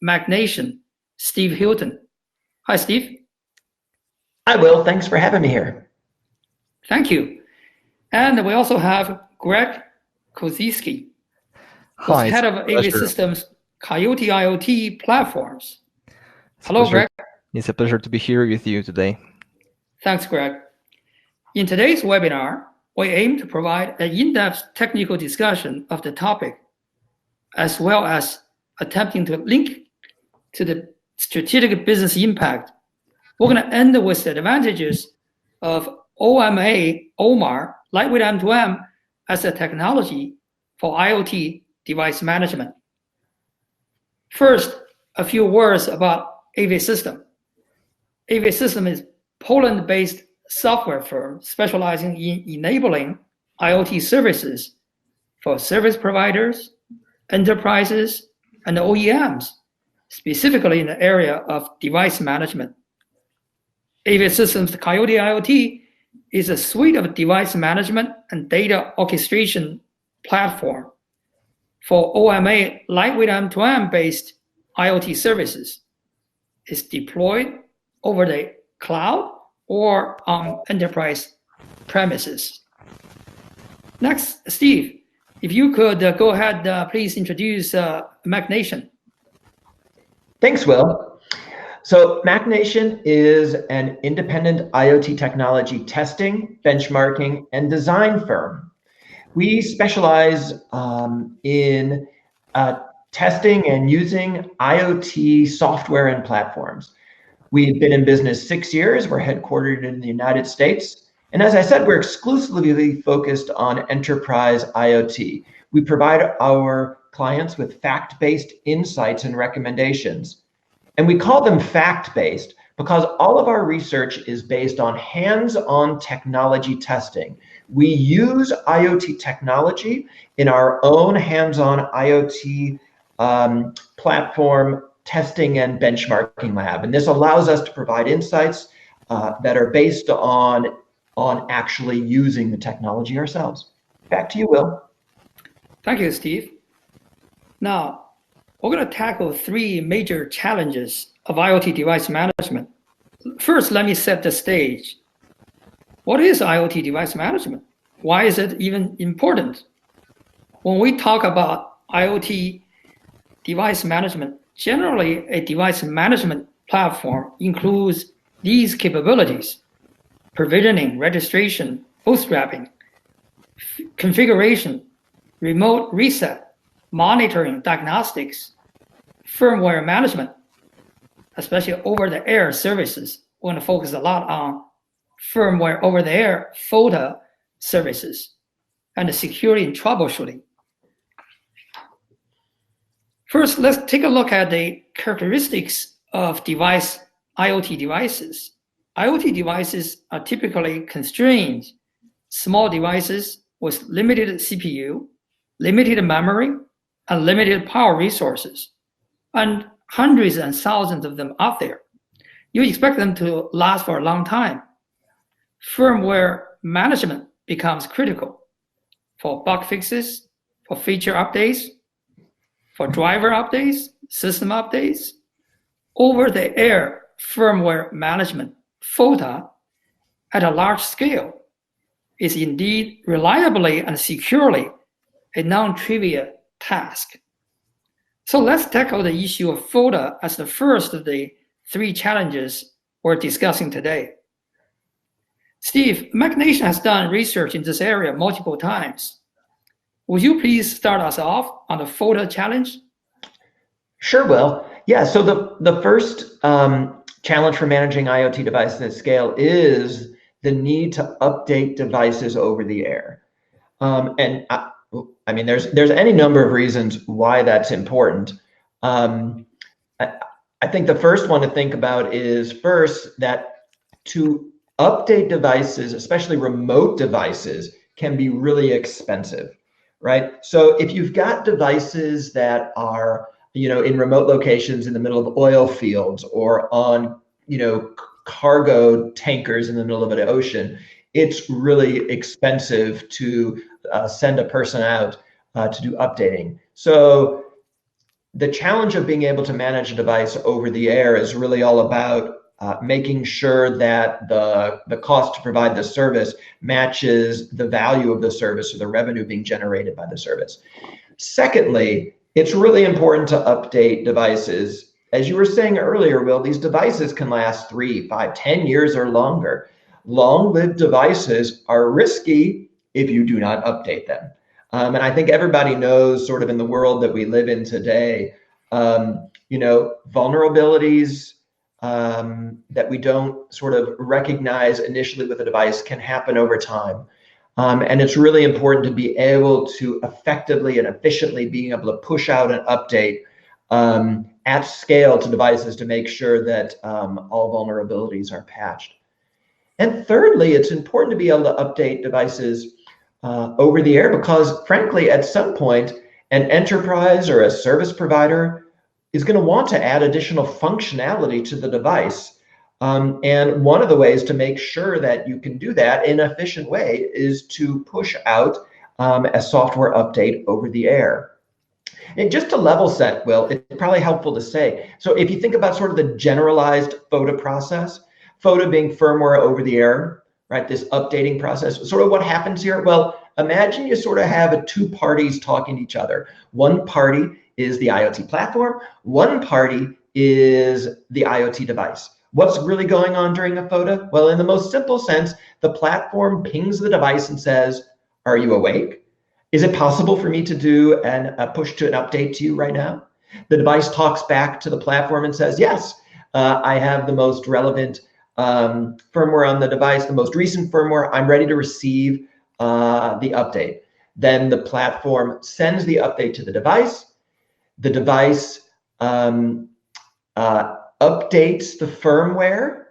MachNation, Steve Hilton. Hi, Steve. Hi, Will. Thanks for having me here. Thank you. And we also have Greg Koziski, who's head of AVSystem's Coyote IoT platforms. Hello, Greg. It's a pleasure to be here with you today. Thanks, Greg. In today's webinar, we aim to provide an in-depth technical discussion of the topic, as well as attempting to link to the strategic business impact. We're going to end with the advantages of OMA, LwM2M, as a technology for IoT device management. First, a few words about AVSystem. AVSystem is a Poland-based software firm specializing in enabling IoT services for service providers, enterprises, and OEMs, specifically in the area of device management. AVSystem's Coyote IoT is a suite of device management and data orchestration platform for OMA LwM2M based IoT services. It's deployed over the cloud or on enterprise premises. Next, Steve, if you could go ahead, please introduce MachNation. Thanks, Will. So MachNation is an independent IoT technology testing, benchmarking, and design firm. We specialize in testing and using IoT software and platforms. We've been in business 6 years. We're headquartered in the United States. And as I said, we're exclusively focused on enterprise IoT. We provide our clients with fact-based insights and recommendations. And we call them fact-based because all of our research is based on hands-on technology testing. We use IoT technology in our own hands-on IoT platform testing and benchmarking lab. And this allows us to provide insights that are based on actually using the technology ourselves. Back to you, Will. Thank you, Steve. Now, we're going to tackle 3 major challenges of IoT device management. First, let me set the stage. What is IoT device management? Why is it even important? When we talk about IoT device management, generally a device management platform includes these capabilities: provisioning, registration, bootstrapping, configuration, remote reset, monitoring, diagnostics, firmware management, especially over-the-air services. We're going to focus a lot on firmware over-the-air FOTA services and the security and troubleshooting. First, let's take a look at the characteristics of IoT devices. IoT devices are typically constrained, small devices with limited CPU, limited memory, and limited power resources, and hundreds and thousands of them out there. You expect them to last for a long time. Firmware management becomes critical for bug fixes, for feature updates, for driver updates, system updates. Over-the-air firmware management, FOTA, at a large scale is indeed reliably and securely a non-trivial task. So let's tackle the issue of FOTA as the first of the 3 challenges we're discussing today. Steve, MachNation has done research in this area multiple times. Would you please start us off on the FOTA challenge? Sure, Will. Yeah, so the first challenge for managing IoT devices at scale is the need to update devices over the air. And I mean, there's any number of reasons why that's important. I think the first one to think about is first that to update devices, especially remote devices, can be really expensive, right? So if you've got devices that are, in remote locations in the middle of oil fields or on, cargo tankers in the middle of an ocean, it's really expensive to send a person out to do updating. So the challenge of being able to manage a device over the air is really all about making sure that the cost to provide the service matches the value of the service or the revenue being generated by the service. Secondly, it's really important to update devices. As you were saying earlier, Will, these devices can last 3, 5, 10 years or longer. Long-lived devices are risky if you do not update them. And I think everybody knows, sort of in the world that we live in today, vulnerabilities that we don't sort of recognize initially with a device can happen over time. And it's really important to be able to effectively and efficiently being able to push out an update at scale to devices to make sure that all vulnerabilities are patched. And thirdly, it's important to be able to update devices over the air because, frankly, at some point, an enterprise or a service provider is going to want to add additional functionality to the device. And one of the ways to make sure that you can do that in an efficient way is to push out a software update over the air. And just to level set, Will, it's probably helpful to say, so if you think about sort of the generalized FOTA process, FOTA being firmware over the air, right, this updating process, sort of what happens here? Well, imagine you sort of have two parties talking to each other. One party is the IoT platform, one party is the IoT device. What's really going on during a FOTA? Well, in the most simple sense, the platform pings the device and says, are you awake? Is it possible for me to do a push to an update to you right now? The device talks back to the platform and says, yes, I have the most relevant firmware on the device, the most recent firmware. I'm ready to receive the update. Then the platform sends the update to the device. The device updates the firmware,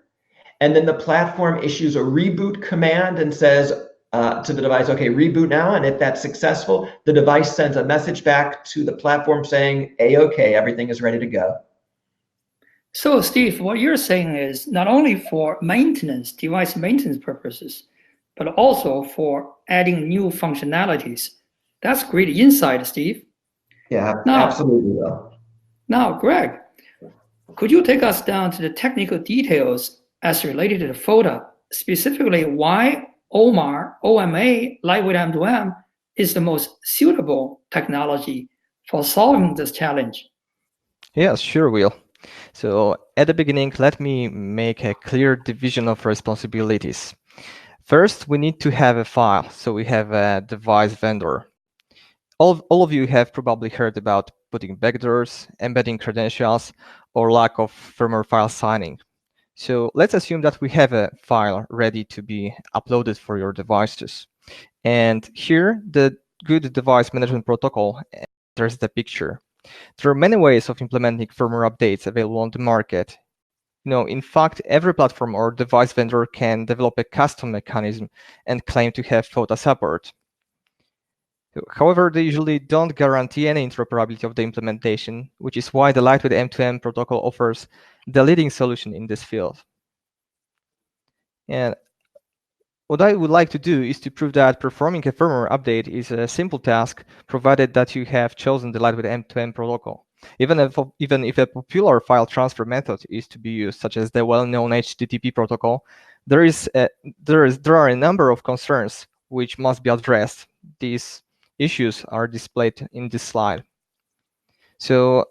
and then the platform issues a reboot command and says to the device, okay, reboot now. And if that's successful, the device sends a message back to the platform saying, A-OK, everything is ready to go. So Steve, what you're saying is not only for maintenance, device maintenance purposes, but also for adding new functionalities. That's great insight, Steve. Yeah, absolutely will. Now, Greg, could you take us down to the technical details as related to the FOTA, specifically why OMA LwM2M is the most suitable technology for solving this challenge? Yes, sure, Will. So at the beginning, let me make a clear division of responsibilities. First, we need to have a file, so we have a device vendor. All of you have probably heard about putting backdoors, embedding credentials, or lack of firmware file signing. So let's assume that we have a file ready to be uploaded for your devices. And here, the good device management protocol enters the picture. There are many ways of implementing firmware updates available on the market. In fact, every platform or device vendor can develop a custom mechanism and claim to have FOTA support. However, they usually don't guarantee any interoperability of the implementation, which is why the LwM2M protocol offers the leading solution in this field. And what I would like to do is to prove that performing a firmware update is a simple task, provided that you have chosen the LwM2M protocol. Even if a popular file transfer method is to be used, such as the well-known HTTP protocol, there are a number of concerns which must be addressed. These issues are displayed in this slide. So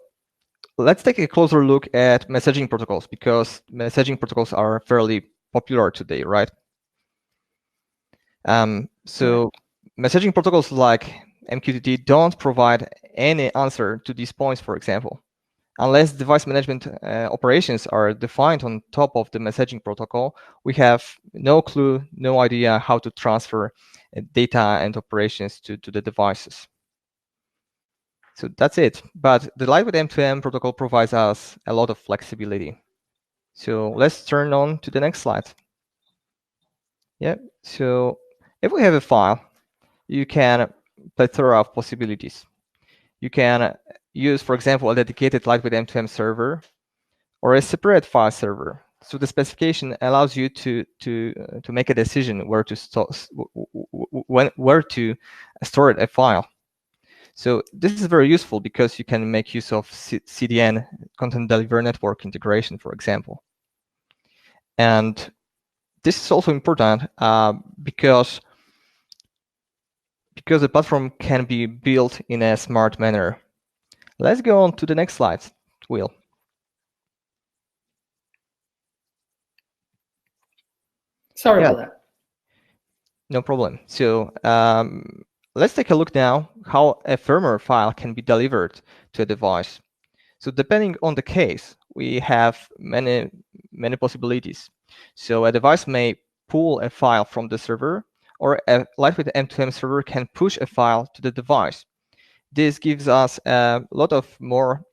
let's take a closer look at messaging protocols, because messaging protocols are fairly popular today, right? Messaging protocols like MQTT don't provide any answer to these points, for example. Unless device management operations are defined on top of the messaging protocol, we have no clue, no idea how to transfer data and operations to the devices. So that's it. But the LwM2M protocol provides us a lot of flexibility. So let's turn on to the next slide. Yeah. So if we have a file, you can plethora of possibilities. You can use, for example, a dedicated LwM2M server or a separate file server. So the specification allows you to make a decision where to store a file. So this is very useful because you can make use of CDN, Content Delivery Network integration, for example. And this is also important because the platform can be built in a smart manner. Let's go on to the next slide, Will. Sorry about that. No problem. So let's take a look now how a firmware file can be delivered to a device. So depending on the case, we have many possibilities. So a device may pull a file from the server, or a lightweight M2M server can push a file to the device. This gives us a lot of more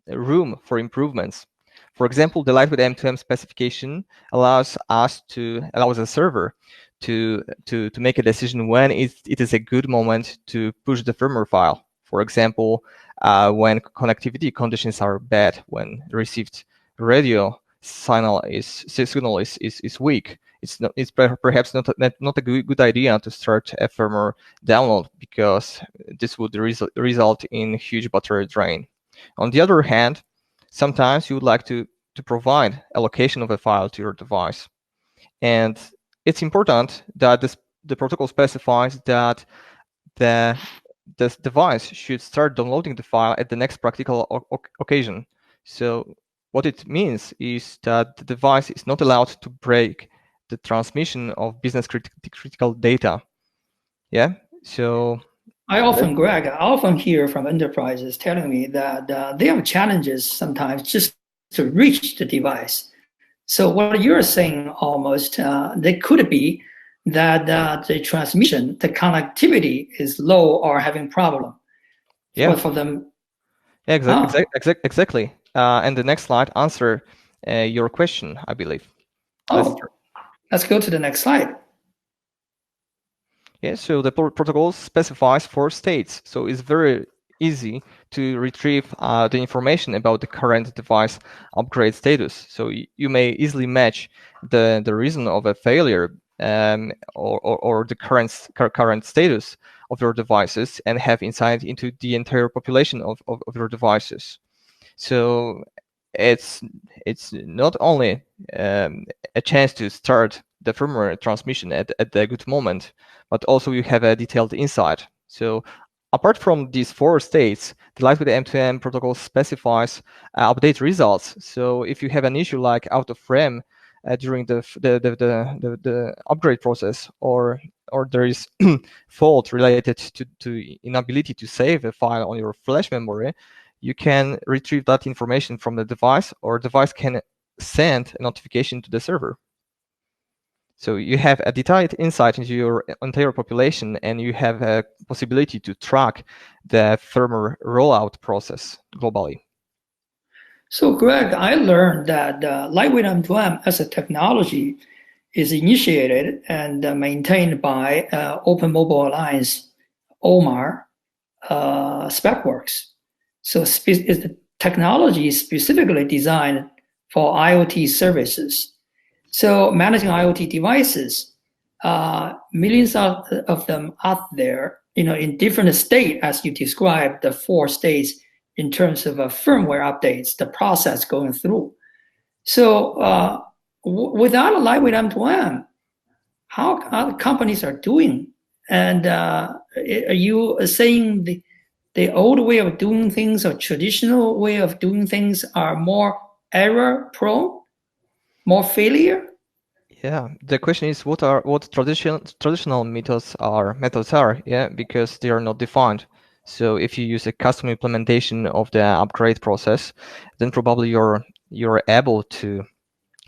room for improvements. For example, the lightweight M2M specification allows a server to make a decision when it is a good moment to push the firmware file. For example, when connectivity conditions are bad, when received radio signal is weak, it's perhaps not a good idea to start a firmware download, because this would result in huge battery drain. On the other hand, sometimes you would like to provide a location of a file to your device. And it's important that the protocol specifies that the device should start downloading the file at the next practical occasion. So what it means is that the device is not allowed to break the transmission of business critical data. Yeah, so Greg, I often hear from enterprises telling me that they have challenges sometimes just to reach the device. So what you're saying almost, there could be that the transmission, the connectivity is low or having problem. Yeah. For them. Yeah, exactly. And the next slide answer your question, I believe. Let's go to the next slide. Yeah, so the protocol specifies 4 states, so it's very easy to retrieve the information about the current device upgrade status. So you may easily match the reason of a failure or the current status of your devices, and have insight into the entire population of your devices. So it's not only a chance to start the firmware transmission at the good moment, but also you have a detailed insight. So apart from these 4 states, the lightweight M2M protocol specifies update results. So if you have an issue like out of frame during the upgrade process, or there is fault related to inability to save a file on your flash memory, you can retrieve that information from the device, or device can send a notification to the server. So you have a detailed insight into your entire population, and you have a possibility to track the firmware rollout process globally. So Greg, I learned that lightweight M2M as a technology is initiated and maintained by Open Mobile Alliance, OMAR, SpecWorks. So the technology is specifically designed for IoT services. So managing IoT devices, millions of them out there, in different states, as you described, the 4 states in terms of firmware updates, the process going through. So without a lightweight M2M, how other companies are doing? And are you saying the old way of doing things or traditional way of doing things are more error prone, more failure? Yeah, the question is what traditional methods are, yeah, because they are not defined. So if you use a custom implementation of the upgrade process, then probably you're able to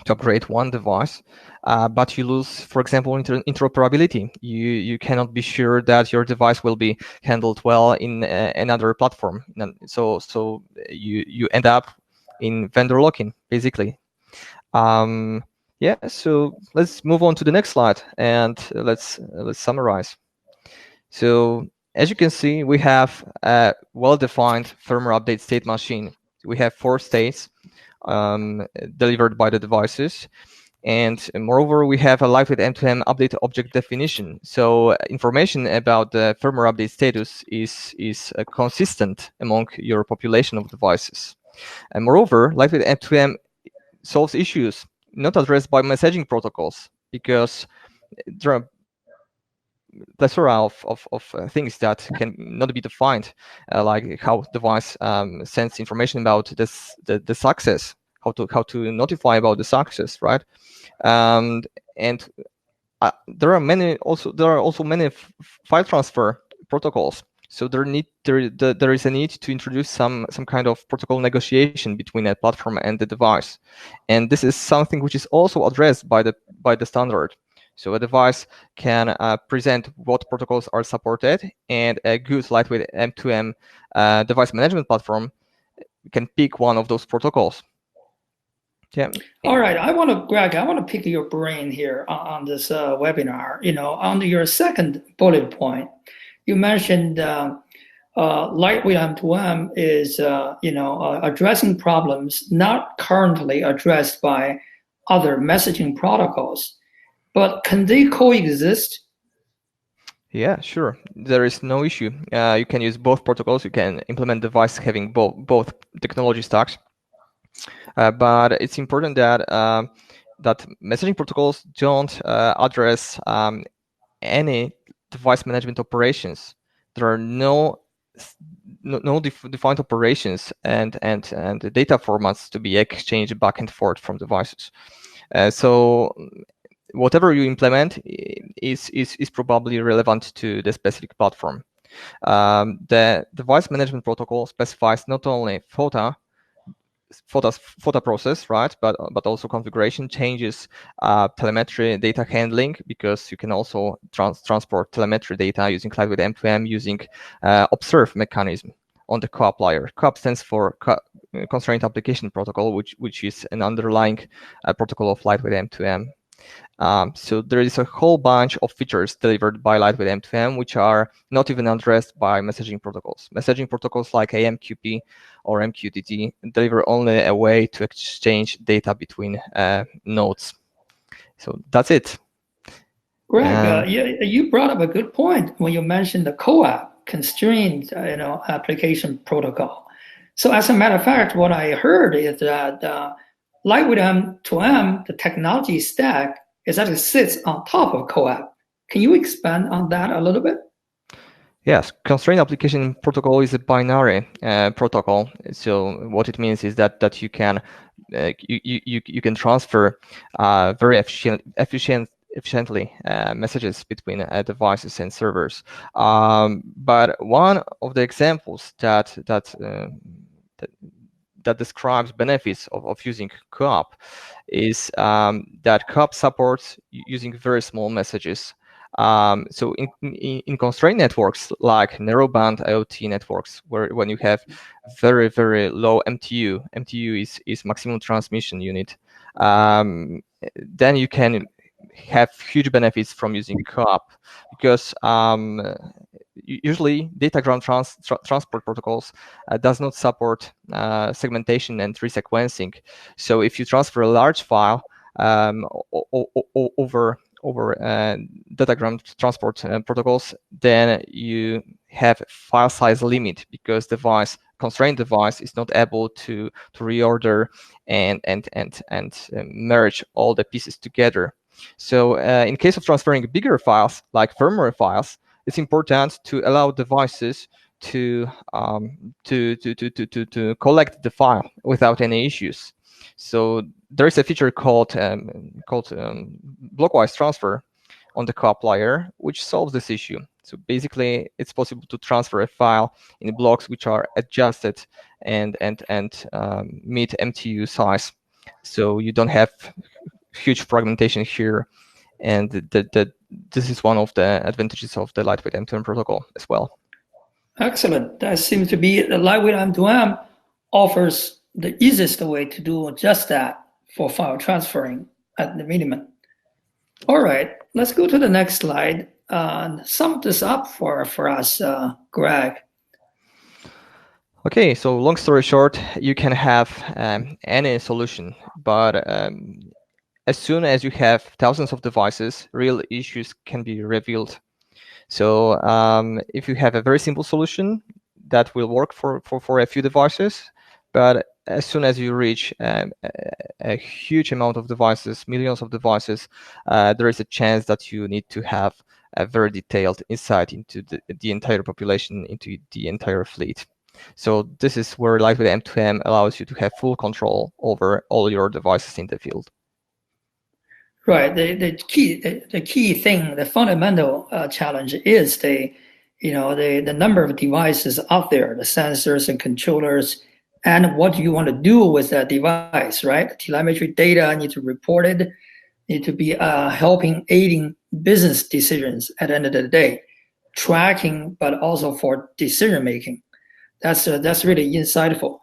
upgrade one device, but you lose, for example, interoperability. You cannot be sure that your device will be handled well in another platform. So you end up in vendor lock-in, basically. Yeah, so let's move on to the next slide, and let's summarize. So as you can see, we have a well-defined firmware update state machine. We have 4 states delivered by the devices, And moreover, we have a lightweight M2M update object definition. So information about the firmware update status is consistent among your population of devices. And moreover, lightweight M2M solves issues not addressed by messaging protocols, because there are plethora of things that can not be defined, like how device sends information about the success, how to notify about the success, right? And there are also many file transfer protocols. So there is a need to introduce some kind of protocol negotiation between a platform and the device, and this is something which is also addressed by the standard. So a device can present what protocols are supported, and a good lightweight M2M device management platform can pick one of those protocols. Yeah. All right, Greg, I want to pick your brain here on this webinar. On your second bullet point, you mentioned lightweight M2M is addressing problems not currently addressed by other messaging protocols, but can they coexist? Yeah, sure. There is no issue. You can use both protocols. You can implement device having both technology stacks. But it's important that that messaging protocols don't address any device management operations. There are no defined operations and data formats to be exchanged back and forth from devices. So whatever you implement is probably relevant to the specific platform. The device management protocol specifies not only FOTA process, right? But also configuration changes, telemetry, data handling, because you can also transport telemetry data using lightweight M2M using observe mechanism on the COAP layer. COAP stands for Constraint Application Protocol, which is an underlying protocol of lightweight M2M. So there is a whole bunch of features delivered by lightweight M2M which are not even addressed by messaging protocols. Messaging protocols like AMQP or MQTT deliver only a way to exchange data between nodes. So that's it. Greg, you brought up a good point when you mentioned the CoAP, constrained application protocol. So as a matter of fact, what I heard is that lightweight M2M, the technology stack, is actually sits on top of CoAP. Can you expand on that a little bit? Yes, constrained application protocol is a binary protocol. So what it means is that you can you can transfer very efficiently messages between devices and servers. But one of the examples that describes benefits of using CoAP is that CoAP supports using very small messages. So in constrained networks like narrowband IoT networks, when you have very low MTU is maximum transmission unit, then you can have huge benefits from using CoAP, because usually datagram transport protocols does not support segmentation and resequencing. So if you transfer a large file over datagram transport protocols, then you have file size limit, because constrained device is not able to reorder and merge all the pieces together. So in case of transferring bigger files like firmware files, it's important to allow devices to collect the file without any issues. So there is a feature called blockwise transfer on the CoAP layer, which solves this issue. So basically, it's possible to transfer a file in blocks which are adjusted and meet MTU size. So you don't have huge fragmentation here, and this is one of the advantages of the lightweight M2M protocol as well. Excellent. That seems to be the lightweight M2M offers the easiest way to do just that for file transferring at the minimum. All right, let's go to the next slide. Sum this up for us, Greg. Okay, so long story short, you can have any solution, but as soon as you have thousands of devices, real issues can be revealed. So if you have a very simple solution that will work for a few devices, but as soon as you reach a huge amount of devices, millions of devices, there is a chance that you need to have a very detailed insight into the entire population, into the entire fleet. So this is where LwM2M allows you to have full control over all your devices in the field. Right. The key thing, the fundamental challenge is the number of devices out there, the sensors and controllers, and what you want to do with that device, right? Telemetry data need to report it, need to be aiding business decisions at the end of the day, tracking, but also for decision making. That's really insightful,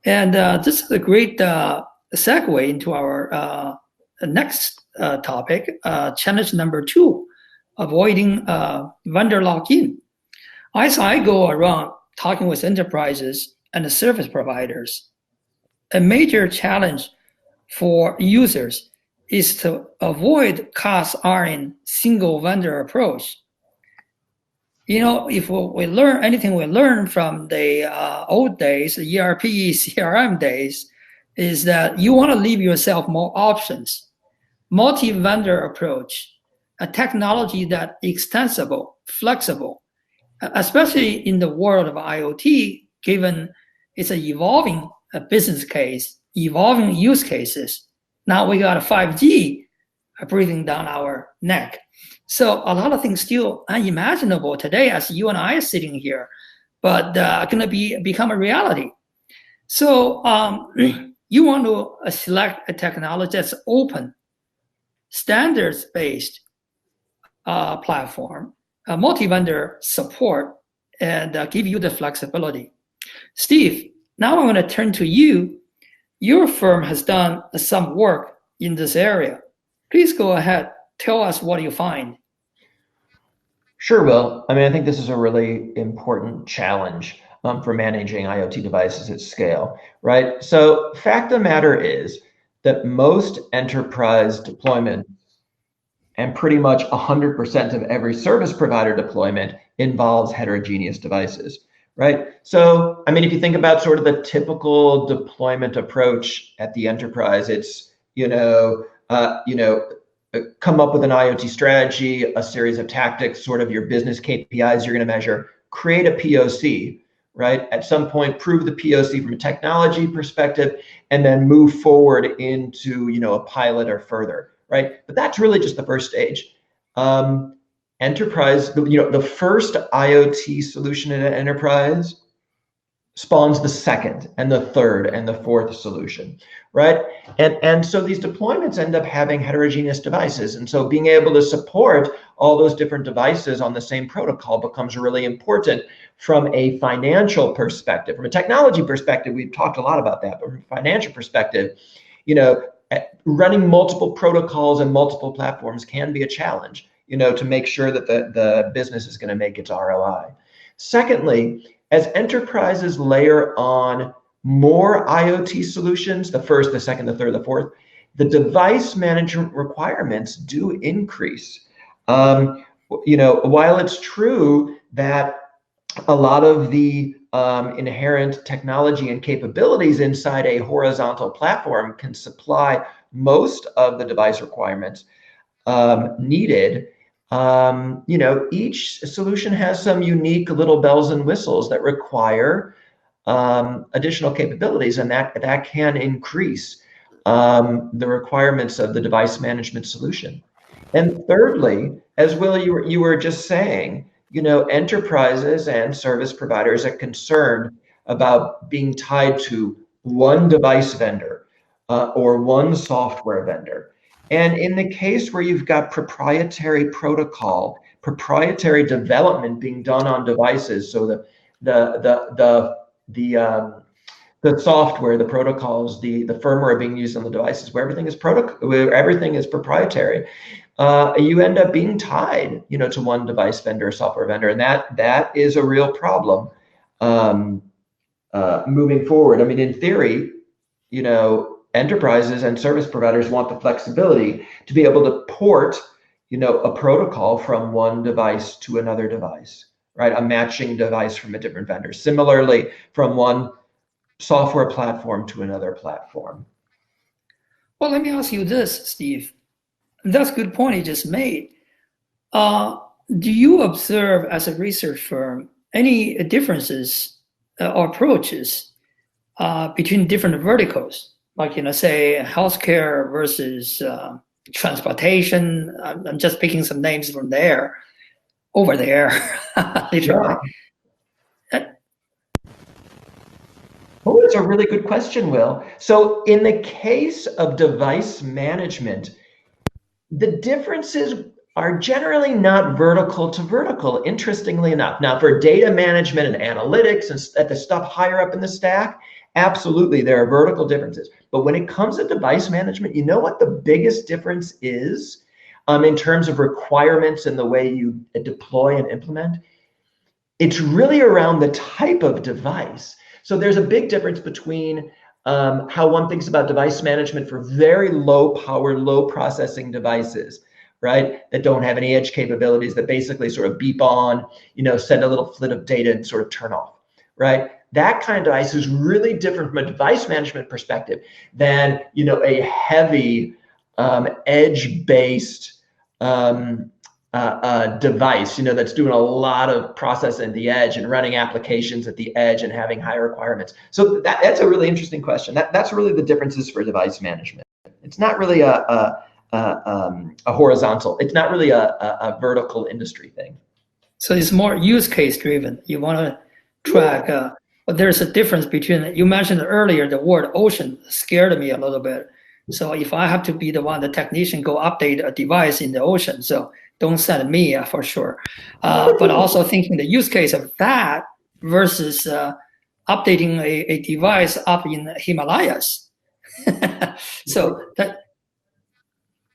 and this is a great segue into our next topic, challenge number 2, avoiding vendor lock-in. As I go around talking with enterprises and the service providers, a major challenge for users is to avoid cast-iron single vendor approach. If we learn anything we learned from the old days, the ERP, CRM days, is that you want to leave yourself more options. Multi-vendor approach, a technology that is extensible, flexible, especially in the world of IoT, given it's an evolving business case, evolving use cases. Now we got a 5G breathing down our neck. So a lot of things still unimaginable today as you and I are sitting here, but going to become a reality. So you want to select a technology that's open, standards-based platform, multi-vendor support, and give you the flexibility. Steve, now I'm going to turn to you. Your firm has done some work in this area. Please go ahead. Tell us what you find. Sure, Will. I think this is a really important challenge for managing IoT devices at scale, right? So fact of the matter is that most enterprise deployment and pretty much 100% of every service provider deployment involves heterogeneous devices, right? So, if you think about sort of the typical deployment approach at the enterprise, it's, come up with an IoT strategy, a series of tactics, sort of your business KPIs you're going to measure, create a POC, right? At some point, prove the POC from a technology perspective, and then move forward into, a pilot or further, right? But that's really just the first stage. Enterprise, the first IoT solution in an enterprise spawns the second and the third and the fourth solution, right? And so these deployments end up having heterogeneous devices. And so being able to support all those different devices on the same protocol becomes really important from a financial perspective. From a technology perspective, we've talked a lot about that, but from a financial perspective, running multiple protocols and multiple platforms can be a challenge, to make sure that the business is going to make its ROI. Secondly, as enterprises layer on more IoT solutions, the first, the second, the third, the fourth, the device management requirements do increase. While it's true that a lot of the inherent technology and capabilities inside a horizontal platform can supply most of the device requirements needed, each solution has some unique little bells and whistles that require additional capabilities, and that can increase the requirements of the device management solution. And thirdly, as Will, you were just saying, enterprises and service providers are concerned about being tied to one device vendor or one software vendor. And in the case where you've got proprietary protocol, proprietary development being done on devices, so the software, the protocols, the firmware being used on the devices, where everything is proprietary, you end up being tied, to one device vendor or software vendor, and that is a real problem moving forward. In theory, enterprises and service providers want the flexibility to be able to port, a protocol from one device to another device, right? A matching device from a different vendor. Similarly, from one software platform to another platform. Well, let me ask you this, Steve. That's a good point you just made. Do you observe as a research firm any differences or approaches between different verticals, like, say healthcare versus transportation? I'm just picking some names from there, over there, literally. Oh, it's a really good question, Will. So in the case of device management, the differences are generally not vertical to vertical, interestingly enough. Now, for data management and analytics and at the stuff higher up in the stack, absolutely, there are vertical differences. But when it comes to device management, you know what the biggest difference is in terms of requirements and the way you deploy and implement? It's really around the type of device. So there's a big difference between how one thinks about device management for very low power, low processing devices, right? That don't have any edge capabilities, that basically sort of beep on, send a little flit of data and sort of turn off, right? That kind of device is really different from a device management perspective than, a heavy edge-based device, that's doing a lot of processing at the edge and running applications at the edge and having high requirements. So that's a really interesting question. That's really the differences for device management. It's not really a horizontal. It's not really a vertical industry thing. So it's more use case driven. You want to track, but there's a difference between, you mentioned earlier, the word ocean scared me a little bit. So if I have to be the one, the technician, go update a device in the ocean, so don't send me for sure. But also thinking the use case of that versus updating a device up in the Himalayas. So that.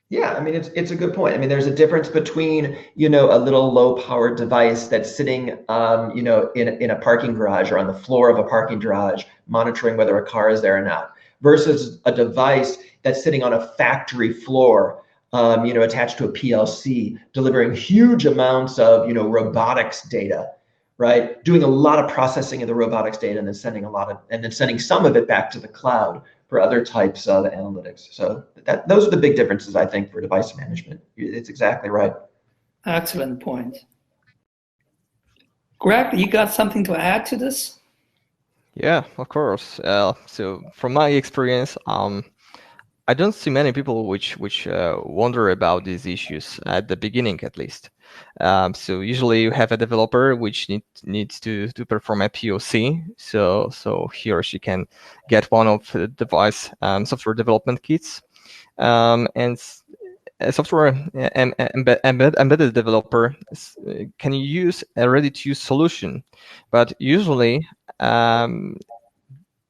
Yeah, I mean, it's a good point. I mean, there's a difference between, a little low powered device that's sitting, in a parking garage or on the floor of a parking garage, monitoring whether a car is there or not, versus a device that's sitting on a factory floor, attached to a PLC, delivering huge amounts of, robotics data, right? Doing a lot of processing of the robotics data and then sending some of it back to the cloud for other types of analytics. So those are the big differences, I think, for device management. It's exactly right. Excellent point. Greg, you got something to add to this? Yeah, of course. So from my experience, I don't see many people which wonder about these issues at the beginning, at least. So usually you have a developer which needs to perform a POC. So he or she can get one of the device software development kits, and a software embedded developer can use a ready-to-use solution, but usually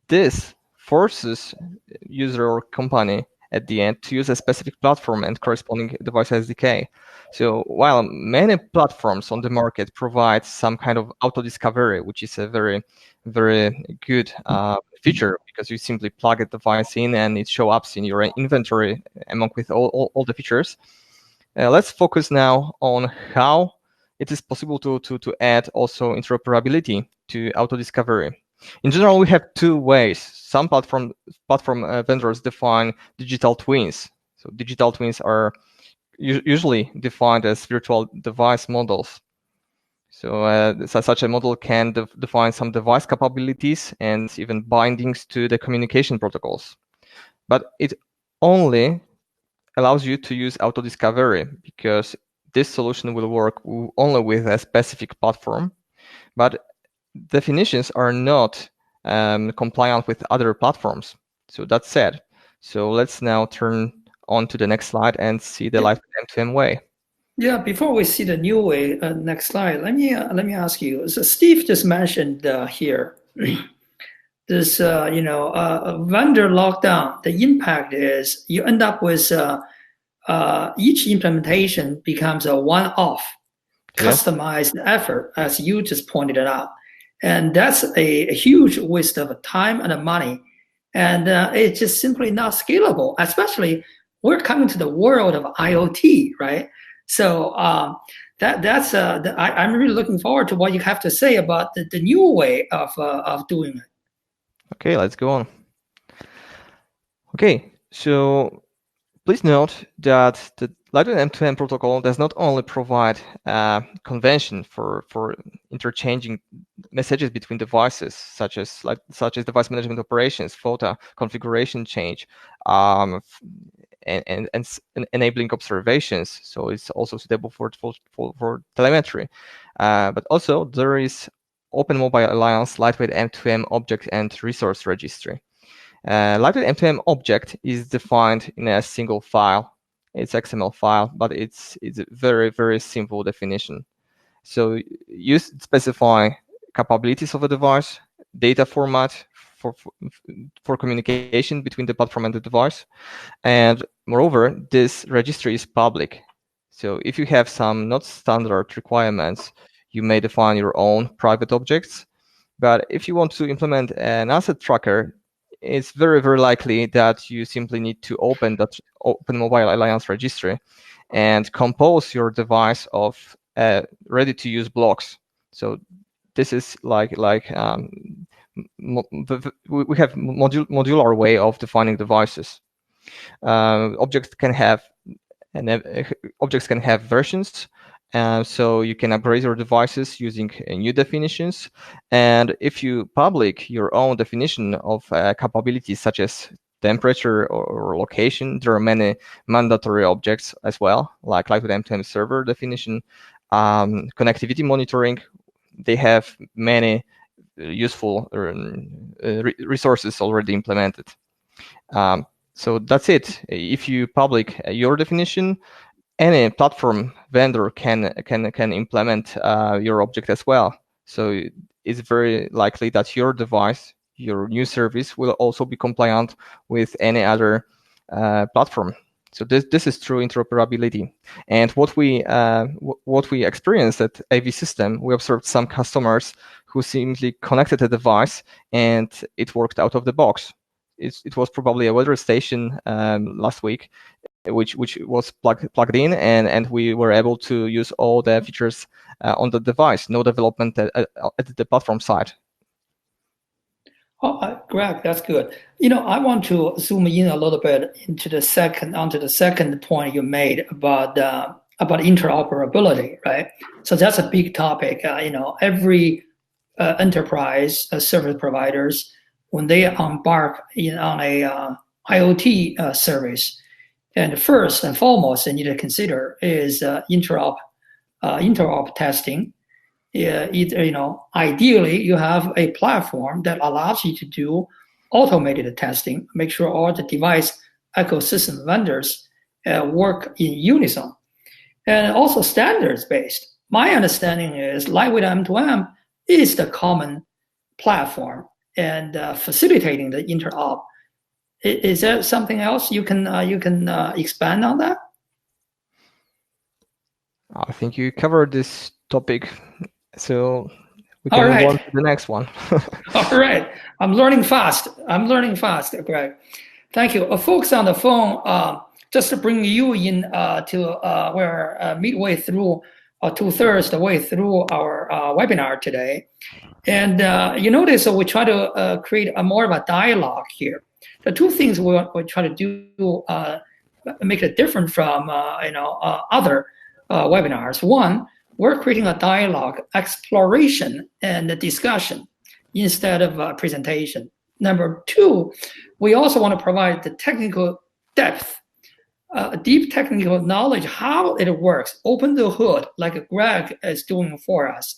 this forces user or company at the end to use a specific platform and corresponding device SDK. So while many platforms on the market provide some kind of auto discovery, which is a very, very good feature, because you simply plug a device in and it shows up in your inventory among with all the features. Let's focus now on how it is possible to add also interoperability to auto discovery. In general, we have two ways. Some platform vendors define digital twins. So digital twins are usually defined as virtual device models. So such a model can define some device capabilities and even bindings to the communication protocols. But it only allows you to use auto discovery, because this solution will work only with a specific platform. But definitions are not compliant with other platforms. So that's said. So let's now turn on to the next slide and see the LwM2M way. Yeah, before we see the new way, next slide, let me ask you. So Steve just mentioned here this, vendor lockdown. The impact is you end up with each implementation becomes a one-off, customized effort, as you just pointed it out. And that's a huge waste of time and money And it's just simply not scalable, especially we're coming to the world of IoT, right? So I'm really looking forward to what you have to say about the new way of doing it. Okay, let's go on. Okay, so please note that the LwM2M protocol does not only provide a convention for interchanging messages between devices, such as device management operations, photo configuration change, and enabling observations. So it's also suitable for telemetry. But also there is Open Mobile Alliance Lightweight M2M Object and Resource Registry. Lightweight M2M object is defined in a single file. It's XML file, but it's a very, very simple definition. So you specify capabilities of a device, data format for communication between the platform and the device. And moreover, this registry is public. So if you have some not standard requirements, you may define your own private objects. But if you want to implement an asset tracker, it's very, very likely that you simply need to open that Open Mobile Alliance registry and compose your device of ready-to-use blocks. So this is like we have modular way of defining devices. Objects can have versions. So you can upgrade your devices using new definitions. And if you public your own definition of capabilities such as temperature or location, there are many mandatory objects as well, like Lightweight M2M server definition, connectivity monitoring. They have many useful resources already implemented. So that's it. If you public your definition, any platform vendor can implement your object as well. So it's very likely that your device, your new service, will also be compliant with any other platform. So this is true interoperability. And what we experienced at AVSystem, we observed some customers who simply connected a device and it worked out of the box. It was probably a weather station last week, which was plugged in, and we were able to use all the features on the device. No development at the platform side. Oh, Greg, that's good. I want to zoom in a little bit onto the second point you made about interoperability, right? So that's a big topic. Every enterprise service providers, when they embark on a IoT service, and first and foremost they need to consider is interop testing. Ideally you have a platform that allows you to do automated testing, make sure all the device ecosystem vendors work in unison, and also standards based. My understanding is Lightweight M2M is the common platform and facilitating the interop. Is there something else you can expand on that? I think you covered this topic, so we can move on to the next one. All right, I'm learning fast, Greg. Thank you. Folks on the phone, just to bring you in to we're midway through, 2/3 the way through our webinar today, and you notice we try to create more of a dialogue here. The two things we try to do make it different from other webinars. One, we're creating a dialogue, exploration, and a discussion instead of a presentation. Number two, we also want to provide the technical depth, deep technical knowledge, how it works, open the hood like Greg is doing for us.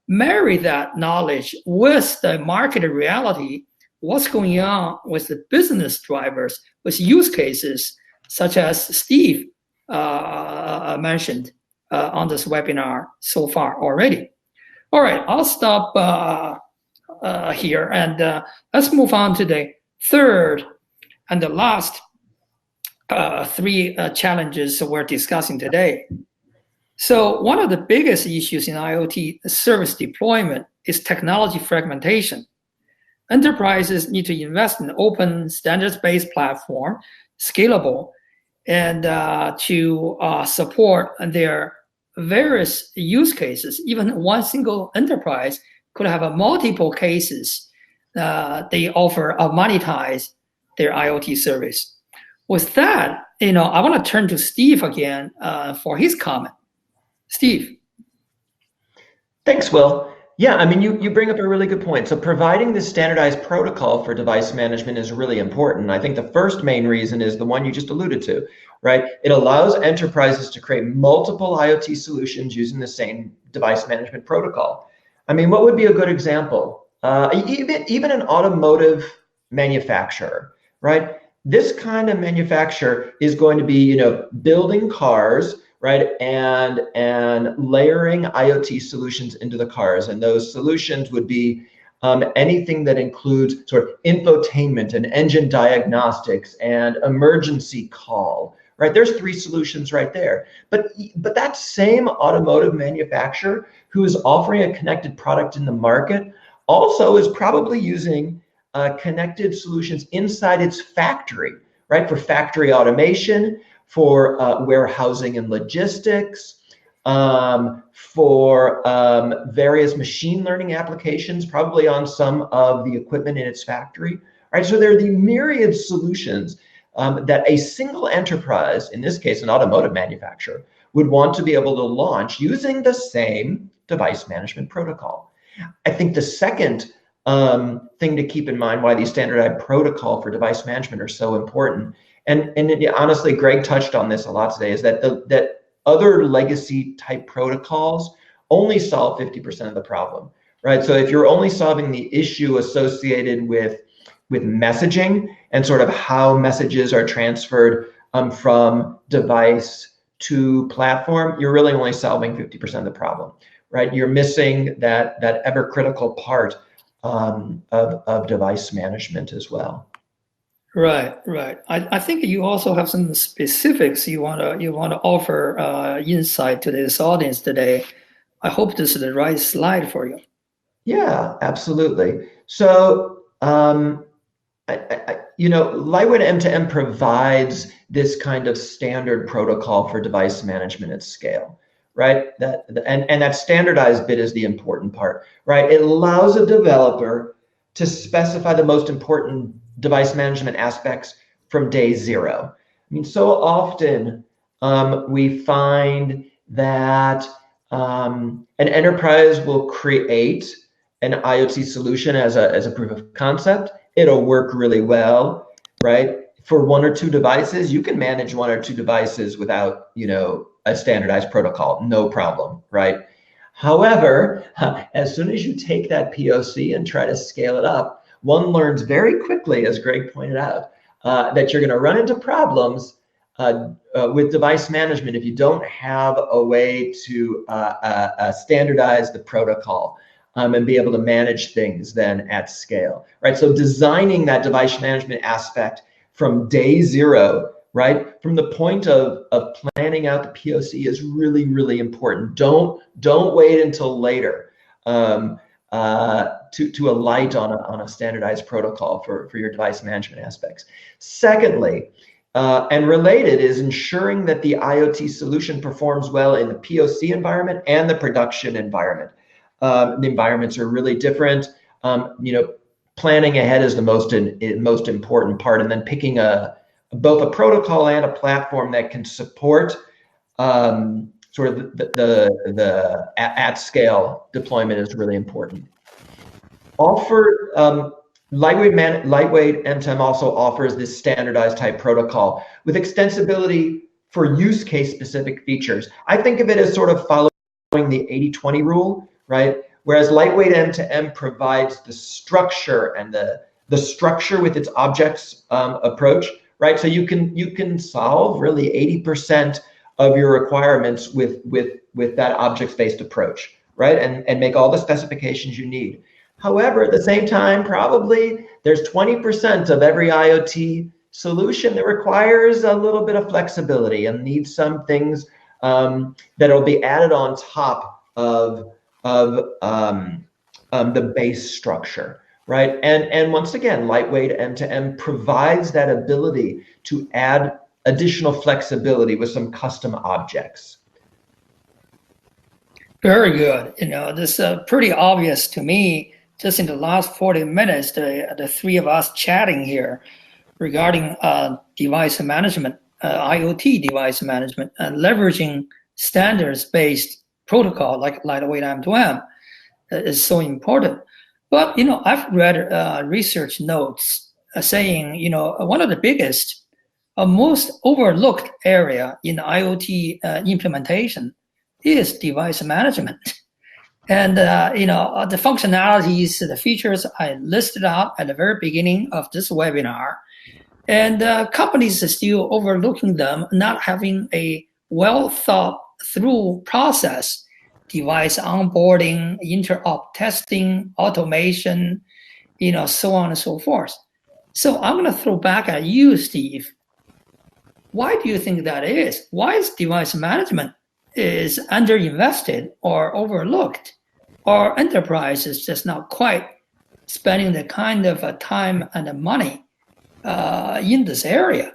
Marry that knowledge with the market reality, what's going on with the business drivers, with use cases, such as Steve mentioned on this webinar so far already. All right, I'll stop here, and let's move on to the third and the last three challenges we're discussing today. So one of the biggest issues in IoT service deployment is technology fragmentation. enterprises need to invest in open standards-based platform, scalable, and to support their various use cases. Even one single enterprise could have multiple cases they offer monetize their IoT service. With that, I want to turn to Steve again for his comment. Steve. Thanks, Will. Yeah, I mean, you bring up a really good point. So providing this standardized protocol for device management is really important. I think the first main reason is the one you just alluded to, right? It allows enterprises to create multiple IoT solutions using the same device management protocol. I mean, what would be a good example? Even an automotive manufacturer, right? This kind of manufacturer is going to be, building cars, right, and layering IoT solutions into the cars, and those solutions would be anything that includes sort of infotainment and engine diagnostics and emergency call, right? There's 3 solutions right there. But that same automotive manufacturer who is offering a connected product in the market also is probably using connected solutions inside its factory, right, for factory automation, for warehousing and logistics, for various machine learning applications, probably on some of the equipment in its factory. Right, so there are the myriad solutions that a single enterprise, in this case an automotive manufacturer, would want to be able to launch using the same device management protocol. I think the second thing to keep in mind why these standardized protocol for device management are so important, and honestly, Greg touched on this a lot today, is that that other legacy type protocols only solve 50% of the problem, right? So if you're only solving the issue associated with messaging and sort of how messages are transferred from device to platform, you're really only solving 50% of the problem, right? You're missing that ever critical part of device management as well. Right. I think you also have some specifics you want to offer insight to this audience today. I hope this is the right slide for you. Yeah, absolutely. So, LwM2M provides this kind of standard protocol for device management at scale, right? And that standardized bit is the important part, right? It allows a developer to specify the most important device management aspects from day 0. I mean, so often we find that an enterprise will create an IoT solution as a proof of concept. It'll work really well, right? For 1 or 2 devices, you can manage 1 or 2 devices without, a standardized protocol, no problem, right? However, as soon as you take that POC and try to scale it up, one learns very quickly, as Greg pointed out, that you're going to run into problems with device management if you don't have a way to standardize the protocol and be able to manage things then at scale, right? So designing that device management aspect from day 0, right, from the point of planning out the POC is really, really important. Don't wait until later to alight on a standardized protocol for your device management aspects. Secondly, and related, is ensuring that the IoT solution performs well in the POC environment and the production environment. The environments are really different. Planning ahead is the most important part, and then picking both a protocol and a platform that can support sort of the at scale deployment is really important. LwM2M also offers this standardized type protocol with extensibility for use case specific features. I think of it as sort of following the 80-20 rule, right? Whereas LwM2M provides the structure and the structure with its objects approach, right? So you can solve really 80% of your requirements with that object-based approach, right? And make all the specifications you need. However, at the same time, probably there's 20% of every IoT solution that requires a little bit of flexibility and needs some things that'll be added on top of the base structure, right? And once again, lightweight M2M provides that ability to add additional flexibility with some custom objects. Very good. This is pretty obvious to me just in the last 40 minutes, the three of us chatting here regarding device management, IoT device management, and leveraging standards-based protocol like lightweight M2M is so important. But, I've read research notes saying, one of the biggest, most overlooked area in IoT implementation is device management. And, the functionalities, the features I listed out at the very beginning of this webinar, and companies are still overlooking them, not having a well thought through process, device onboarding, interop testing, automation, so on and so forth. So I'm going to throw back at you, Steve. Why do you think that is? Why is device management is underinvested or overlooked, or enterprises just not quite spending the kind of time and money in this area?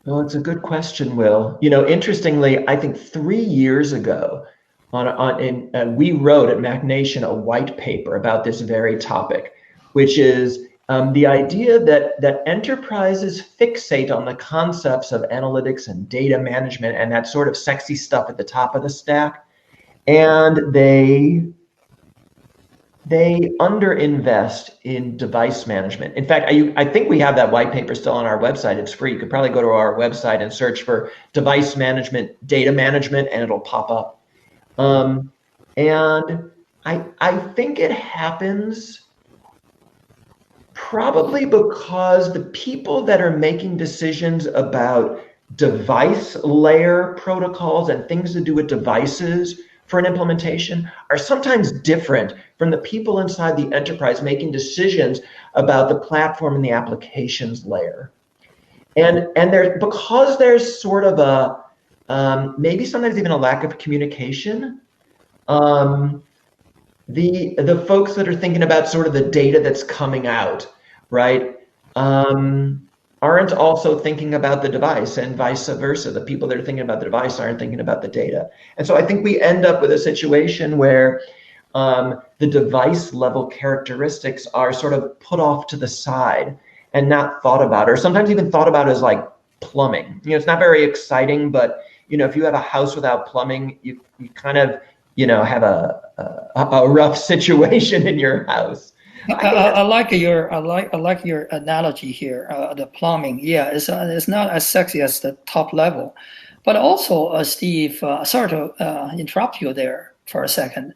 Well, it's a good question, Will. Interestingly, I think 3 years ago, we wrote at MachNation a white paper about this very topic, which is the idea that enterprises fixate on the concepts of analytics and data management and that sort of sexy stuff at the top of the stack, and they underinvest in device management. In fact, I think we have that white paper still on our website. It's free. You could probably go to our website and search for device management, data management, and it'll pop up. And I think it happens probably because the people that are making decisions about device layer protocols and things to do with devices for an implementation are sometimes different from the people inside the enterprise making decisions about the platform and the applications layer. And because there's sort of a, maybe sometimes even a lack of communication, the folks that are thinking about sort of the data that's coming out, right, aren't also thinking about the device, and vice versa. The people that are thinking about the device aren't thinking about the data. And so I think we end up with a situation where the device level characteristics are sort of put off to the side and not thought about, or sometimes even thought about as like plumbing. It's not very exciting, but if you have a house without plumbing, you kind of have a rough situation in your house. I like your analogy here. The plumbing, yeah, it's not as sexy as the top level, but also, Steve, sorry to interrupt you there for a second.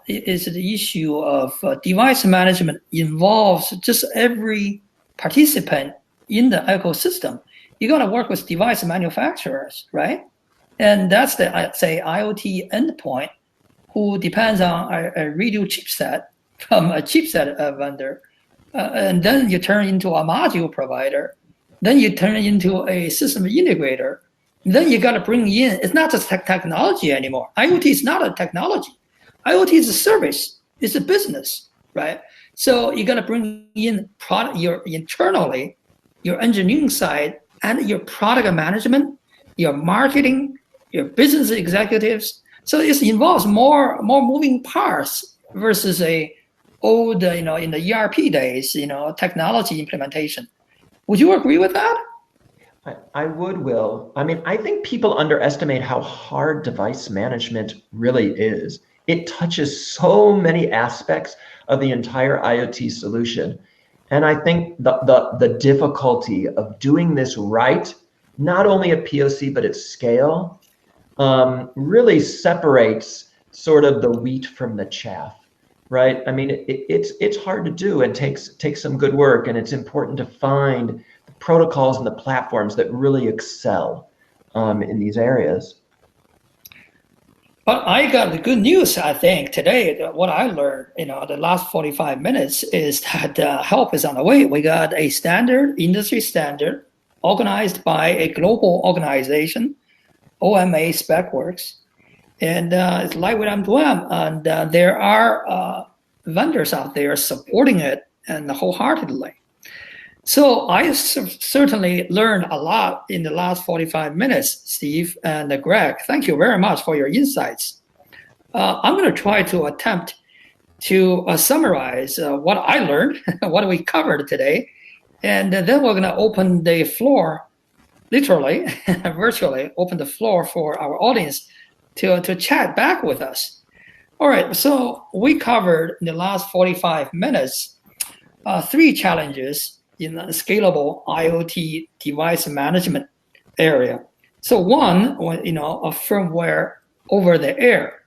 Is the issue of device management involves just every participant in the ecosystem. You got to work with device manufacturers, right? And that's the, I'd say, IoT endpoint who depends on a radio chipset from a chipset vendor. And then you turn into a module provider. Then you turn into a system integrator. And then you got to bring in, it's not just technology anymore. IoT is not a technology. IoT is a service. It's a business, right? So you got to bring in product, internally, your engineering side, and your product management, your marketing, your business executives. So it involves more moving parts versus a old, in the ERP days, technology implementation. Would you agree with that? I would, Will. I mean, I think people underestimate how hard device management really is. It touches so many aspects of the entire IoT solution. And I think the difficulty of doing this right, not only at POC, but at scale, really separates sort of the wheat from the chaff, right? I mean, it's hard to do and takes some good work, and it's important to find the protocols and the platforms that really excel in these areas. But I got the good news, I think, today. What I learned, the last 45 minutes is that help is on the way. We got a standard, industry standard, organized by a global organization, OMA SpecWorks, and it's lightweight M2M. And there are vendors out there supporting it and wholeheartedly. So I certainly learned a lot in the last 45 minutes, Steve and Greg. Thank you very much for your insights. I'm going to try to attempt to summarize what I learned, what we covered today, and then we're going to open the floor, literally, virtually, open the floor for our audience to chat back with us. All right, so we covered in the last 45 minutes 3 challenges in the scalable IoT device management area. So one, a firmware over the air.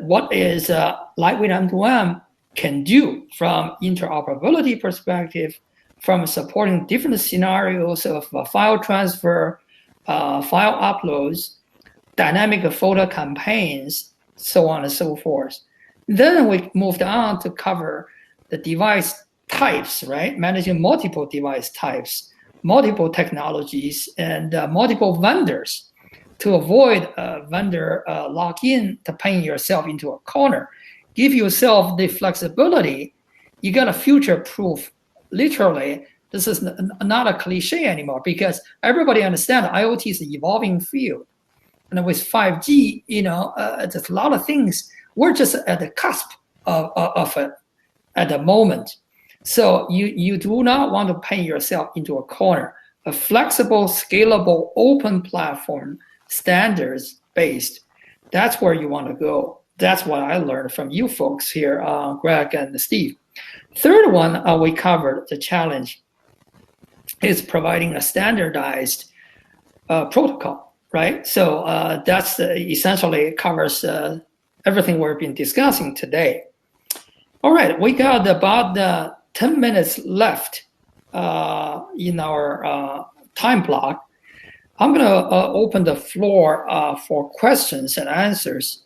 What is LwM2M can do from interoperability perspective, from supporting different scenarios of file transfer, file uploads, dynamic photo campaigns, so on and so forth. Then we moved on to cover the device types, right? Managing multiple device types, multiple technologies, and multiple vendors to avoid vendor lock-in to paint yourself into a corner. Give yourself the flexibility. You got to future-proof. Literally, this is not a cliche anymore because everybody understands IoT is an evolving field. And with 5G, there's a lot of things. We're just at the cusp of it at the moment. So you do not want to paint yourself into a corner. A flexible, scalable, open platform, standards-based, that's where you want to go. That's what I learned from you folks here, Greg and Steve. Third one, we covered the challenge is providing a standardized protocol, right? So that's essentially covers everything we've been discussing today. All right, we got about 10 minutes left in our time block. I'm going to open the floor for questions and answers.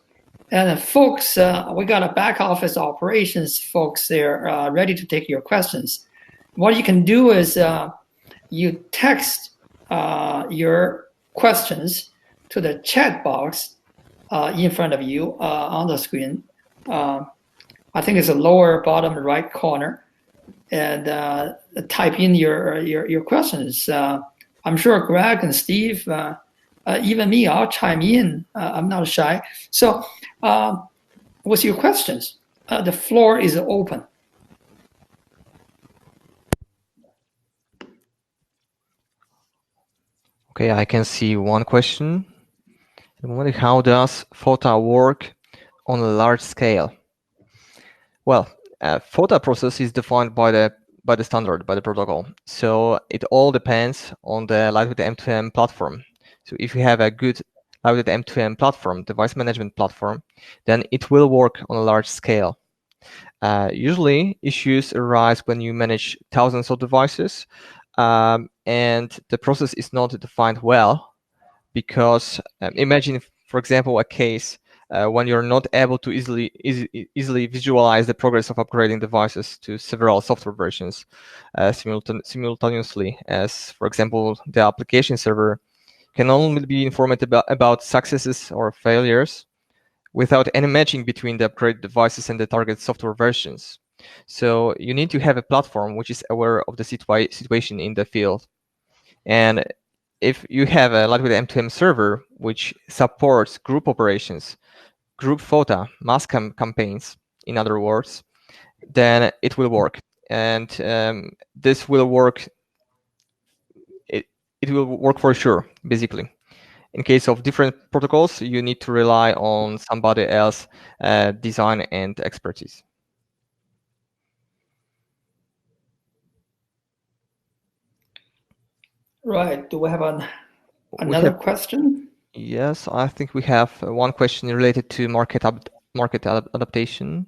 And folks, we got a back office operations folks there ready to take your questions. What you can do is you text your questions to the chat box in front of you on the screen. I think it's the lower bottom right corner. And type in your questions. I'm sure Greg and Steve, even me, I'll chime in. I'm not shy. So with your questions, the floor is open. Okay, I can see one question. How does FOTA work on a large scale? Well, FOTA process is defined by the standard, by the protocol. So it all depends on the LwM2M platform. So if you have a good LwM2M platform, device management platform, then it will work on a large scale. Usually, issues arise when you manage thousands of devices, and the process is not defined well, because imagine, for example, a case when you're not able to easily visualize the progress of upgrading devices to several software versions simultaneously, as, for example, the application server can only be informed about successes or failures without any matching between the upgraded devices and the target software versions. So you need to have a platform which is aware of the situation in the field. And if you have a LwM2M server which supports group operations, group FOTA, mass campaigns, in other words, then it will work. And this will work. It will work for sure, basically. In case of different protocols, you need to rely on somebody else's design and expertise. Right. Do we have another question? Yes, I think we have one question related to market adaptation.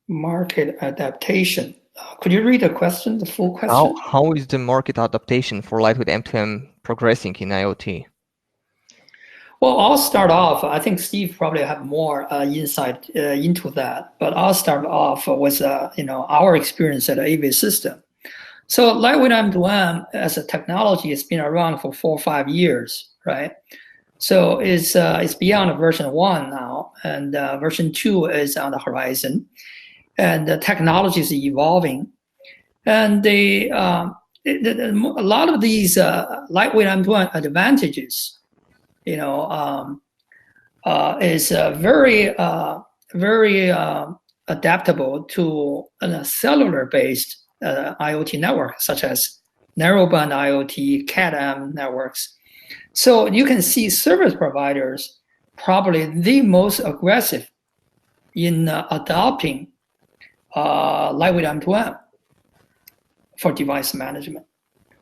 Market adaptation. Could you read the question, the full question? How is the market adaptation for LwM2M progressing in IoT? Well, I'll start off. I think Steve probably have more insight into that, but I'll start off with our experience at AVSystem. So LwM2M as a technology has been around for 4 or 5 years, right? So it's beyond version 1 now, and version 2 is on the horizon, and the technology is evolving, and a lot of these lightweight M2M advantages, is very adaptable to a cellular-based IoT network, such as narrowband IoT, Cat-M networks. So you can see service providers probably the most aggressive in adopting lightweight M2M for device management.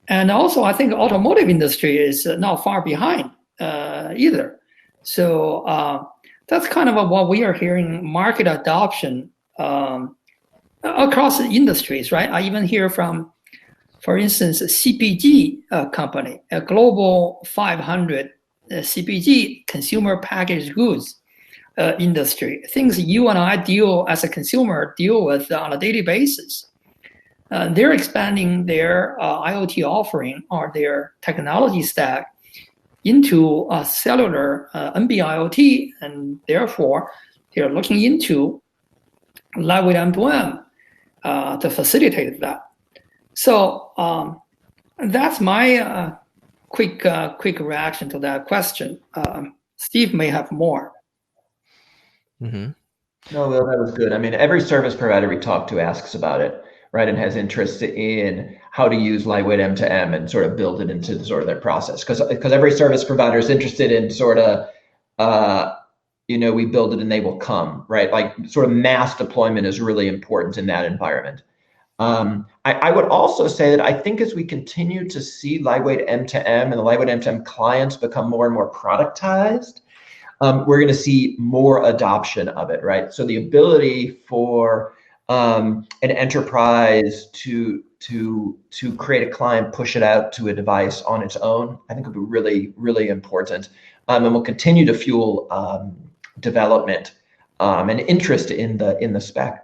And also, I think automotive industry is not far behind either. So that's kind of what we are hearing, market adoption across the industries, right? I even hear from, for instance, a CPG company, a global 500 CPG, consumer packaged goods industry, things you and I as a consumer deal with on a daily basis. They're expanding their IoT offering or their technology stack into cellular NB-IoT, and therefore they're looking into lightweight M2M to facilitate that. So that's my quick reaction to that question. Steve may have more. Mm-hmm. No, Will, that was good. I mean, every service provider we talk to asks about it, right, and has interest in how to use lightweight M2M and sort of build it into sort of their process. Because every service provider is interested in sort of, we build it and they will come, right? Like sort of mass deployment is really important in that environment. I would also say that I think as we continue to see lightweight M2M and the lightweight M2M clients become more and more productized, we're going to see more adoption of it, right? So the ability for an enterprise to create a client, push it out to a device on its own, I think will be really, really important, and will continue to fuel development and interest in the spec.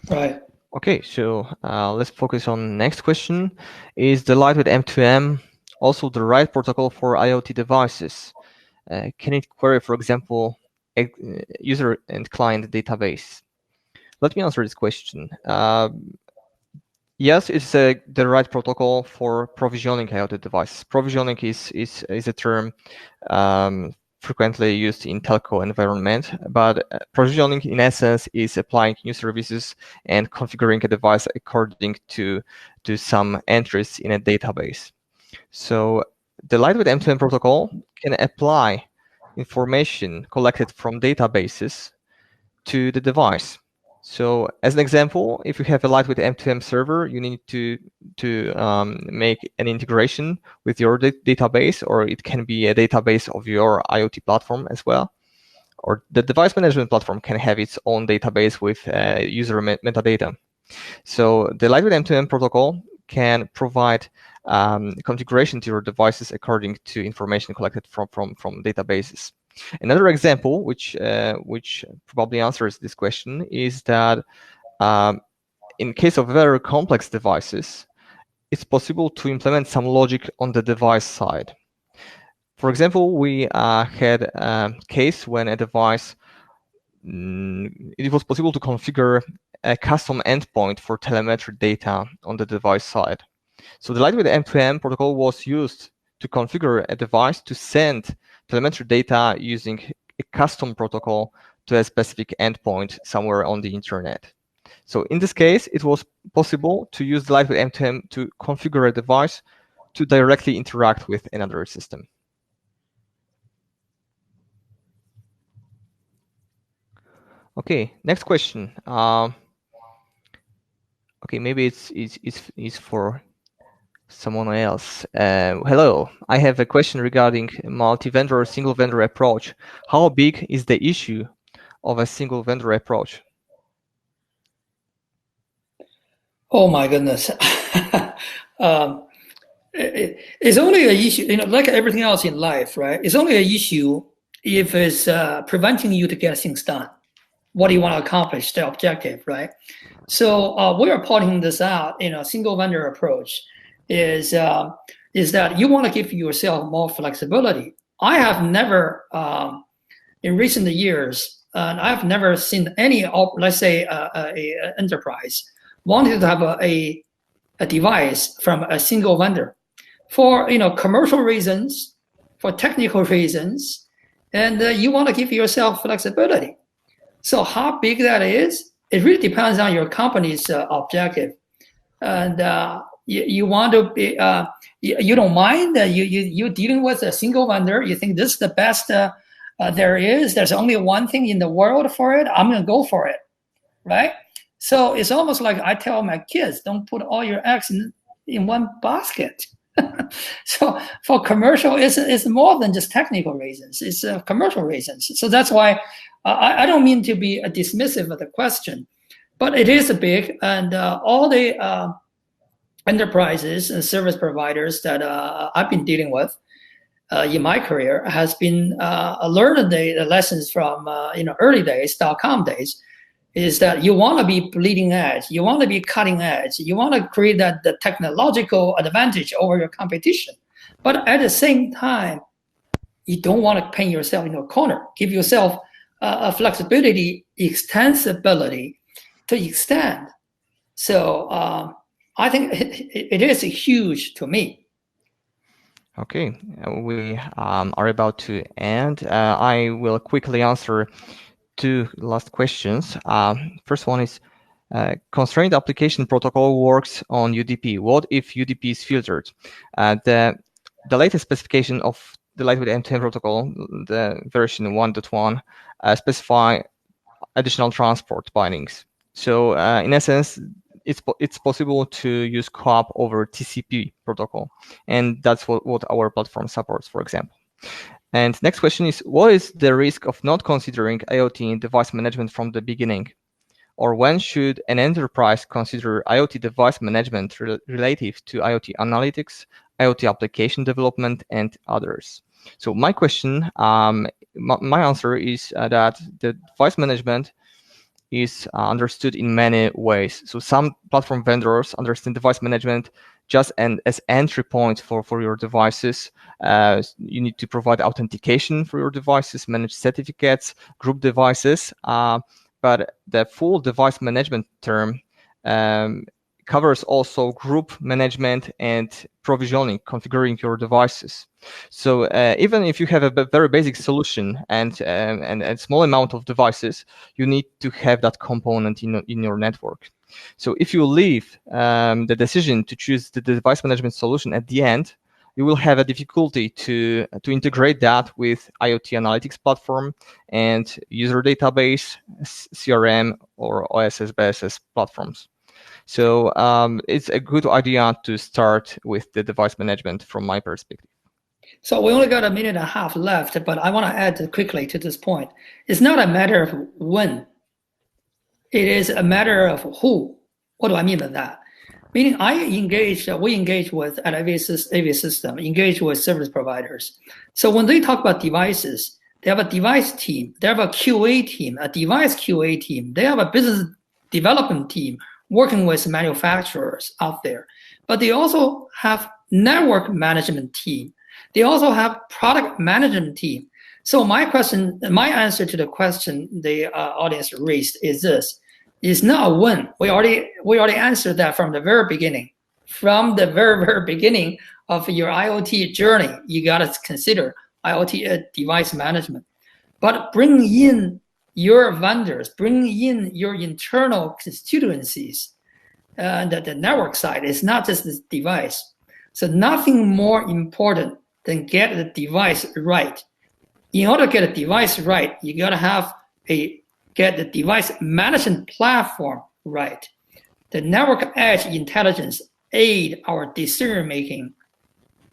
Right. Okay, so let's focus on the next question. Is the lightweight M2M also the right protocol for IoT devices? Can it query, for example, a user and client database? Let me answer this question. Yes, it's the right protocol for provisioning IoT devices. Provisioning is a term frequently used in telco environment, but provisioning in essence is applying new services and configuring a device according to some entries in a database. So the lightweight M2M protocol can apply information collected from databases to the device. So as an example, if you have a lightweight M2M server, you need to make an integration with your database, or it can be a database of your IoT platform as well. Or the device management platform can have its own database with user metadata. So the lightweight M2M protocol can provide configuration to your devices according to information collected from databases. Another example, which probably answers this question, is that in case of very complex devices, it's possible to implement some logic on the device side. For example, we had a case when a device, it was possible to configure a custom endpoint for telemetry data on the device side. So the lightweight M2M protocol was used to configure a device to send telemetry data using a custom protocol to a specific endpoint somewhere on the internet. So in this case, it was possible to use the lightweight M2M to configure a device to directly interact with another system. Okay, next question. Okay, maybe it's for someone else. Hello, I have a question regarding multi-vendor or single-vendor approach. How big is the issue of a single-vendor approach? Oh my goodness. It's only an issue, like everything else in life, right? It's only an issue if it's preventing you to get things done. What do you want to accomplish, the objective, right? So we are pointing this out, single vendor approach is is that you want to give yourself more flexibility. I have never, in recent years, I've never seen any, let's say, a enterprise wanted to have a device from a single vendor for commercial reasons, for technical reasons, and you want to give yourself flexibility. So how big that is, it really depends on your company's objective, and you want to be, you don't mind that you're dealing with a single vendor. You think this is the best there is. There's only one thing in the world for it. I'm going to go for it, right? So it's almost like I tell my kids, don't put all your eggs in one basket. So for commercial, it's more than just technical reasons. It's commercial reasons. So that's why I don't mean to be dismissive of the question, but it is big, and all the enterprises and service providers that I've been dealing with in my career has been learned the lessons from early days, .com days, is that you want to be bleeding edge, you want to be cutting edge, you want to create the technological advantage over your competition. But at the same time, you don't want to paint yourself in a corner. Give yourself a flexibility, extensibility to extend. So I think it is huge to me. Okay, we are about to end. I will quickly answer two last questions. First one is, constrained application protocol works on UDP. What if UDP is filtered? The latest specification of the LwM2M protocol, the version 1.1, specify additional transport bindings. So in essence, it's possible to use COAP over TCP protocol, and that's what our platform supports, for example. And next question is, what is the risk of not considering IoT in device management from the beginning? Or when should an enterprise consider IoT device management relative to IoT analytics, IoT application development, and others? So my question, my answer is that the device management is understood in many ways. So some platform vendors understand device management just as entry point for your devices. You need to provide authentication for your devices, manage certificates, group devices. But the full device management term covers also group management and provisioning, configuring your devices. So even if you have a very basic solution and a small amount of devices, you need to have that component in your network. So if you leave the decision to choose the device management solution at the end, you will have a difficulty to integrate that with IoT analytics platform and user database, CRM, or OSS BSS platforms. So it's a good idea to start with the device management from my perspective. So we only got a minute and a half left, but I want to add quickly to this point. It's not a matter of when. It is a matter of who. What do I mean by that? Meaning we engage with at AVSystem, engage with service providers. So when they talk about devices, they have a device team, they have a QA team, a device QA team, they have a business development team working with manufacturers out there. But they also have network management team. They also have product management team. So my answer to the question the audience raised is this: is not when. We already answered that from the very beginning. From the very beginning of your IoT journey, you gotta consider IoT device management. But bring in your vendors, bring in your internal constituencies. The network side is not just this device. So nothing more important than get the device right. In order to get a device right, you gotta get the device management platform right. The network edge intelligence aid our decision making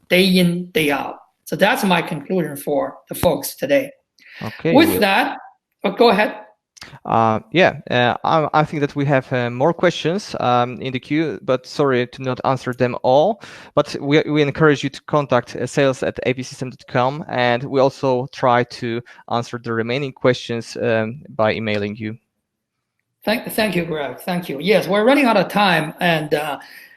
day in, day out. So that's my conclusion for the folks today. Okay. With that, go ahead. I think that we have more questions in the queue, but sorry to not answer them all. But we encourage you to contact sales@avsystem.com, and we also try to answer the remaining questions by emailing you. Thank you, Greg. Thank you. Yes, we're running out of time, and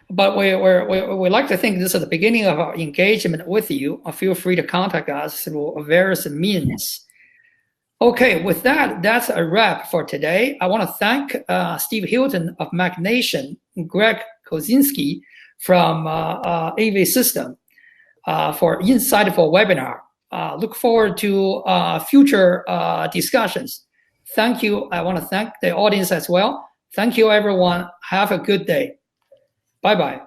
but we like to think this is the beginning of our engagement with you. Feel free to contact us through various means. Okay, with that, that's a wrap for today. I want to thank Steve Hilton of MachNation, Greg Kozinski from AVSystem for insightful webinar. Look forward to future discussions. Thank you. I want to thank the audience as well. Thank you, everyone. Have a good day. Bye-bye.